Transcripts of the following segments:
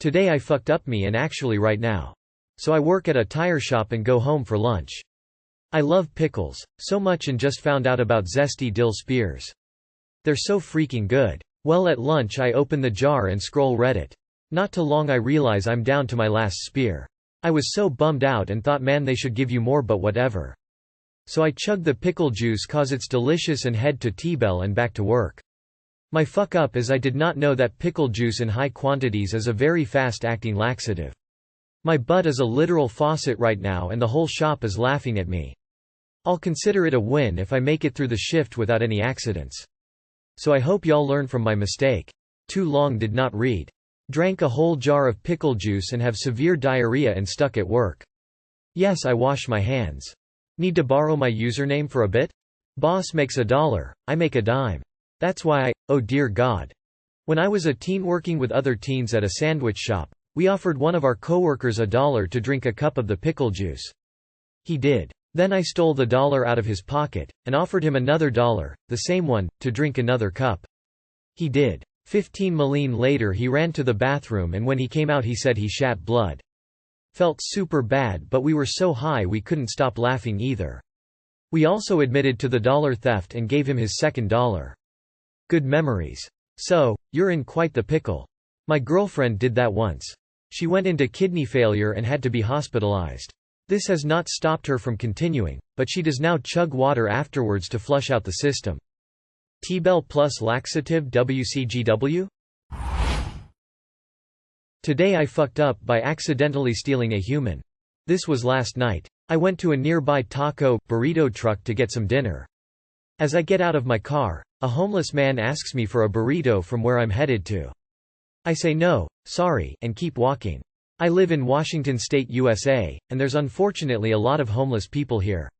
Today I fucked up me and actually right now. So I work at a tire shop and go home for lunch. I love pickles so much and just found out about zesty dill spears. They're so freaking good. Well, at lunch I open the jar and scroll Reddit. Not too long I realize I'm down to my last spear. I was so bummed out and thought, man, they should give you more, but whatever. So I chug the pickle juice cause it's delicious and head to T-Bell and back to work. My fuck up is I did not know that pickle juice in high quantities is a very fast-acting laxative. My butt is a literal faucet right now and the whole shop is laughing at me. I'll consider it a win if I make it through the shift without any accidents. So I hope y'all learn from my mistake. Too long did not read. Drank a whole jar of pickle juice and have severe diarrhea and stuck at work. Yes, I wash my hands. Need to borrow my username for a bit? Boss makes $1, I make a dime. That's why oh dear God. When I was a teen working with other teens at a sandwich shop, we offered one of our coworkers $1 to drink a cup of the pickle juice. He did. Then I stole the $1 out of his pocket, and offered him another $1, the same one, to drink another cup. He did. 15 million later he ran to the bathroom and when he came out he said he shat blood. Felt super bad but we were so high we couldn't stop laughing either. We also admitted to the dollar theft and gave him his second $1. Good memories. So, you're in quite the pickle. My girlfriend did that once. She went into kidney failure and had to be hospitalized. This has not stopped her from continuing, but she does now chug water afterwards to flush out the system. T-Bell plus laxative WCGW? Today I fucked up by accidentally stealing a human. This was last night. I went to a nearby taco, burrito truck to get some dinner. As I get out of my car, a homeless man asks me for a burrito from where I'm headed to. I say no, sorry, and keep walking. I live in Washington State, USA, and there's unfortunately a lot of homeless people here.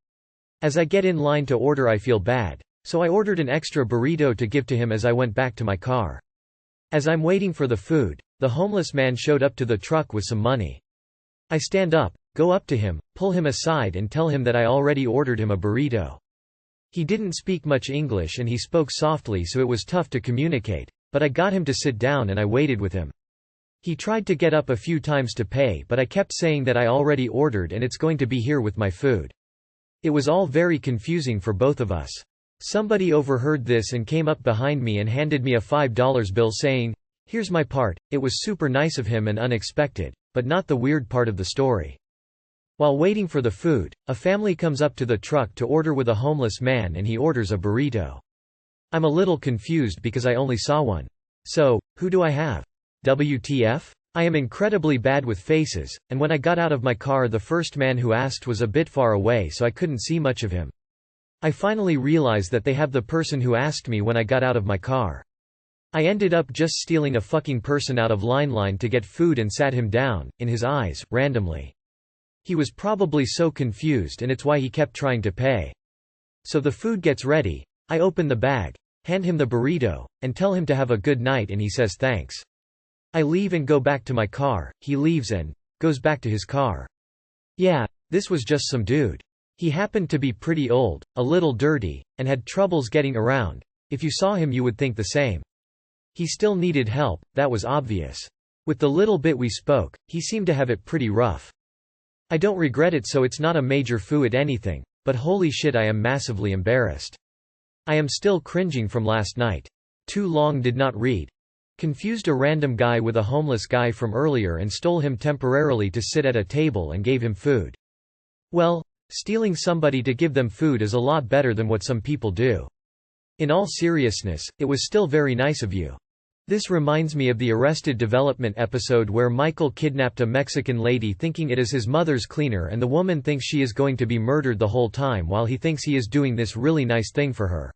As I get in line to order I feel bad, so I ordered an extra burrito to give to him as I went back to my car. As I'm waiting for the food, the homeless man showed up to the truck with some money. I stand up, go up to him, pull him aside and tell him that I already ordered him a burrito. He didn't speak much English and he spoke softly so it was tough to communicate, but I got him to sit down and I waited with him. He tried to get up a few times to pay but I kept saying that I already ordered and it's going to be here with my food. It was all very confusing for both of us. Somebody overheard this and came up behind me and handed me a $5 bill saying, "Here's my part." It was super nice of him and unexpected, but not the weird part of the story. While waiting for the food, a family comes up to the truck to order with a homeless man and he orders a burrito. I'm a little confused because I only saw one. So, who do I have? WTF? I am incredibly bad with faces, and when I got out of my car the first man who asked was a bit far away so I couldn't see much of him. I finally realized that they have the person who asked me when I got out of my car. I ended up just stealing a fucking person out of line to get food and sat him down, in his eyes, randomly. He was probably so confused and it's why he kept trying to pay. So the food gets ready, I open the bag, hand him the burrito, and tell him to have a good night and he says thanks. I leave and go back to my car, he leaves and goes back to his car. Yeah, this was just some dude. He happened to be pretty old, a little dirty, and had troubles getting around. If you saw him you would think the same. He still needed help, that was obvious. With the little bit we spoke, he seemed to have it pretty rough. I don't regret it so it's not a major foo at anything, but holy shit I am massively embarrassed. I am still cringing from last night. Too long did not read. Confused a random guy with a homeless guy from earlier and stole him temporarily to sit at a table and gave him food. Well, stealing somebody to give them food is a lot better than what some people do. In all seriousness, it was still very nice of you. This reminds me of the Arrested Development episode where Michael kidnapped a Mexican lady thinking it is his mother's cleaner and the woman thinks she is going to be murdered the whole time while he thinks he is doing this really nice thing for her.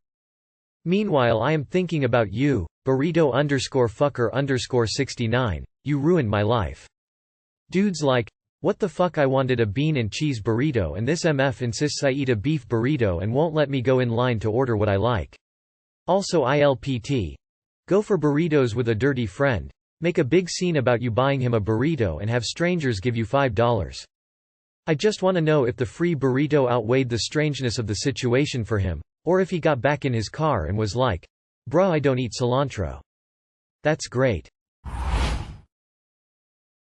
Meanwhile I am thinking about you, burrito_fucker_69, you ruined my life. Dudes like, what the fuck, I wanted a bean and cheese burrito and this MF insists I eat a beef burrito and won't let me go in line to order what I like. Also ILPT. Go for burritos with a dirty friend. Make a big scene about you buying him a burrito and have strangers give you $5. I just want to know if the free burrito outweighed the strangeness of the situation for him, or if he got back in his car and was like, "Bruh, I don't eat cilantro." That's great.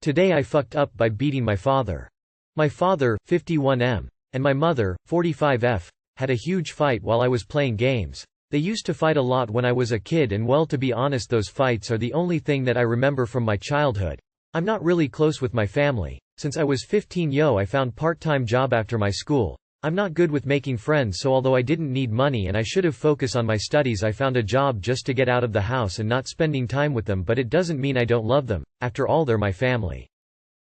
Today I fucked up by beating my father. My father, 51M, and my mother, 45F, had a huge fight while I was playing games. They used to fight a lot when I was a kid, and well, to be honest, those fights are the only thing that I remember from my childhood. I'm not really close with my family. Since I was 15 I found part-time job after my school. I'm not good with making friends, so although I didn't need money and I should have focused on my studies, I found a job just to get out of the house and not spending time with them, but it doesn't mean I don't love them. After all, they're my family.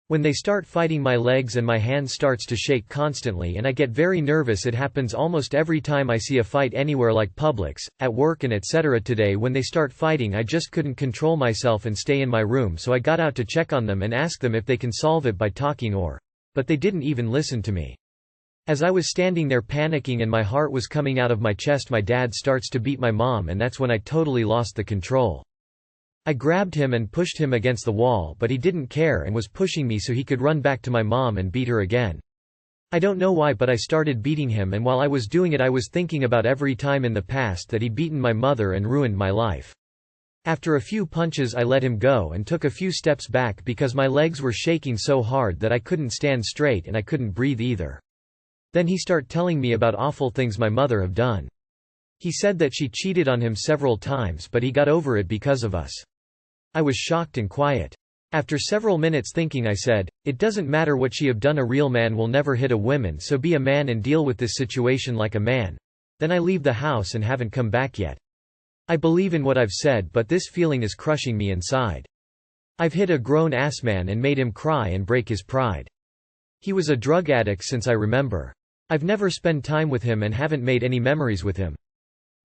When they start fighting, my legs and my hands starts to shake constantly and I get very nervous. It happens almost every time I see a fight anywhere, like Publix, at work and etc. Today when they start fighting, I just couldn't control myself and stay in my room, so I got out to check on them and ask them if they can solve it by talking but they didn't even listen to me. As I was standing there panicking and my heart was coming out of my chest, my dad starts to beat my mom, and that's when I totally lost the control. I grabbed him and pushed him against the wall, but he didn't care and was pushing me so he could run back to my mom and beat her again. I don't know why, but I started beating him, and while I was doing it I was thinking about every time in the past that he'd beaten my mother and ruined my life. After a few punches I let him go and took a few steps back because my legs were shaking so hard that I couldn't stand straight and I couldn't breathe either. Then he started telling me about awful things my mother have done. He said that she cheated on him several times, but he got over it because of us. I was shocked and quiet. After several minutes thinking, I said, "It doesn't matter what she have done, a real man will never hit a woman, so be a man and deal with this situation like a man." Then I leave the house and haven't come back yet. I believe in what I've said, but this feeling is crushing me inside. I've hit a grown-ass man and made him cry and break his pride. He was a drug addict since I remember. I've never spent time with him and haven't made any memories with him.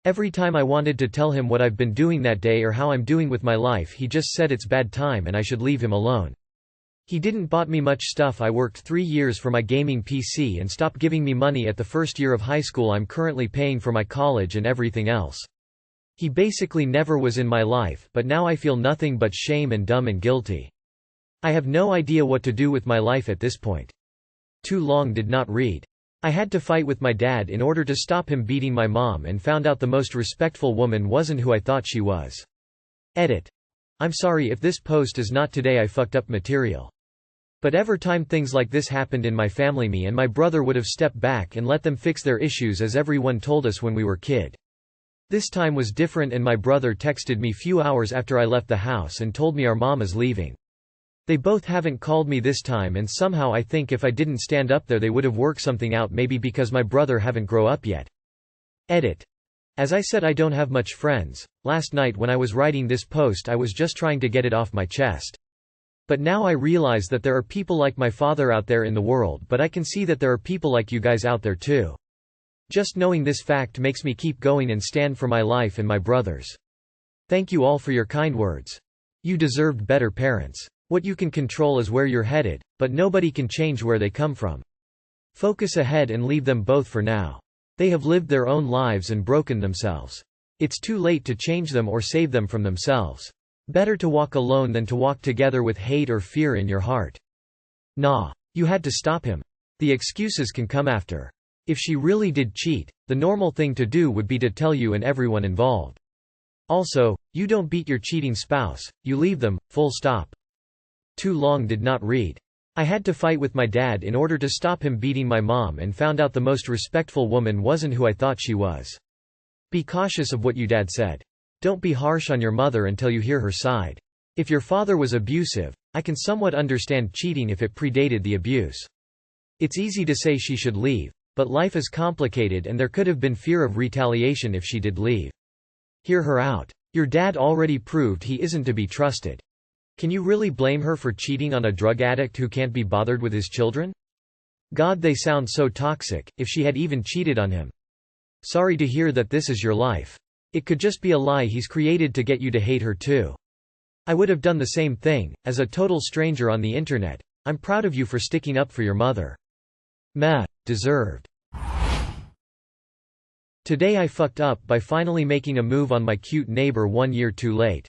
Every time I wanted to tell him what I've been doing that day or how I'm doing with my life, he just said it's bad time and I should leave him alone. He didn't bought me much stuff. I worked 3 years for my gaming PC and stopped giving me money at the first year of high school. I'm currently paying for my college and everything else. He basically never was in my life, but now I feel nothing but shame and dumb and guilty. I have no idea what to do with my life at this point. Too long did not read. I had to fight with my dad in order to stop him beating my mom, and found out the most respectful woman wasn't who I thought she was. Edit. I'm sorry if this post is not today I fucked up material. But every time things like this happened in my family, me and my brother would have stepped back and let them fix their issues, as everyone told us when we were kid. This time was different, and my brother texted me few hours after I left the house and told me our mom is leaving. They both haven't called me this time, and somehow I think if I didn't stand up there they would have worked something out, maybe because my brother haven't grow up yet. Edit. As I said, I don't have much friends. Last night when I was writing this post I was just trying to get it off my chest. But now I realize that there are people like my father out there in the world, but I can see that there are people like you guys out there too. Just knowing this fact makes me keep going and stand for my life and my brother's. Thank you all for your kind words. You deserved better parents. What you can control is where you're headed, but nobody can change where they come from. Focus ahead and leave them both for now. They have lived their own lives and broken themselves. It's too late to change them or save them from themselves. Better to walk alone than to walk together with hate or fear in your heart. Nah. You had to stop him. The excuses can come after. If she really did cheat, the normal thing to do would be to tell you and everyone involved. Also, you don't beat your cheating spouse, you leave them, full stop. Too long did not read. I had to fight with my dad in order to stop him beating my mom, and found out the most respectful woman wasn't who I thought she was. Be cautious of what you dad said. Don't be harsh on your mother until you hear her side. If your father was abusive, I can somewhat understand cheating if it predated the abuse. It's easy to say she should leave, but life is complicated and there could have been fear of retaliation if she did leave. Hear her out. Your dad already proved he isn't to be trusted. Can you really blame her for cheating on a drug addict who can't be bothered with his children? God, they sound so toxic. If she had even cheated on him. Sorry to hear that this is your life. It could just be a lie he's created to get you to hate her too. I would have done the same thing, as a total stranger on the internet. I'm proud of you for sticking up for your mother. Meh. Deserved. Today I fucked up by finally making a move on my cute neighbor 1 year too late.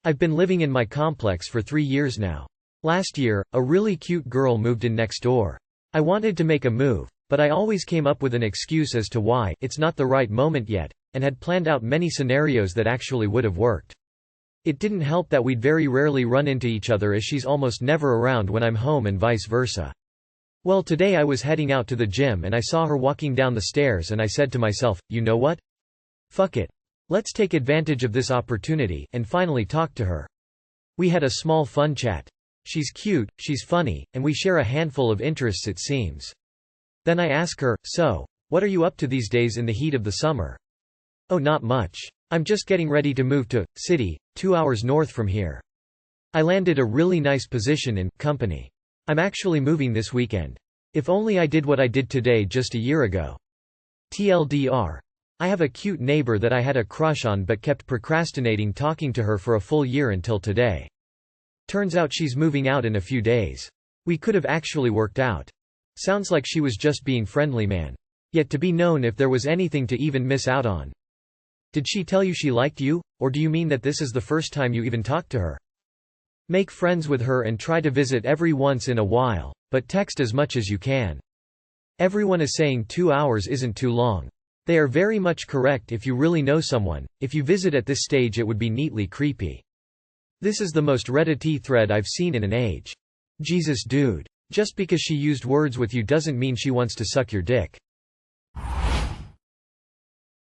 I've been living in my complex for 3 years now. Last year, a really cute girl moved in next door. I wanted to make a move, but I always came up with an excuse as to why it's not the right moment yet, and had planned out many scenarios that actually would have worked. It didn't help that we'd very rarely run into each other as she's almost never around when I'm home and vice versa. Well, today I was heading out to the gym and I saw her walking down the stairs and I said to myself, you know what? Fuck it. Let's take advantage of this opportunity, and finally talk to her. We had a small fun chat. She's cute, she's funny, and we share a handful of interests it seems. Then I ask her, so, what are you up to these days in the heat of the summer? Oh, not much. I'm just getting ready to move to city, 2 hours north from here. I landed a really nice position in company. I'm actually moving this weekend. If only I did what I did today just a year ago. TLDR. I have a cute neighbor that I had a crush on but kept procrastinating talking to her for a full year until today. Turns out she's moving out in a few days. We could have actually worked out. Sounds like she was just being friendly, man. Yet to be known if there was anything to even miss out on. Did she tell you she liked you, or do you mean that this is the first time you even talked to her? Make friends with her and try to visit every once in a while, but text as much as you can. Everyone is saying 2 hours isn't too long. They are very much correct if you really know someone. If you visit at this stage it would be neatly creepy. This is the most Reddit thread I've seen in an age. Jesus dude. Just because she used words with you doesn't mean she wants to suck your dick.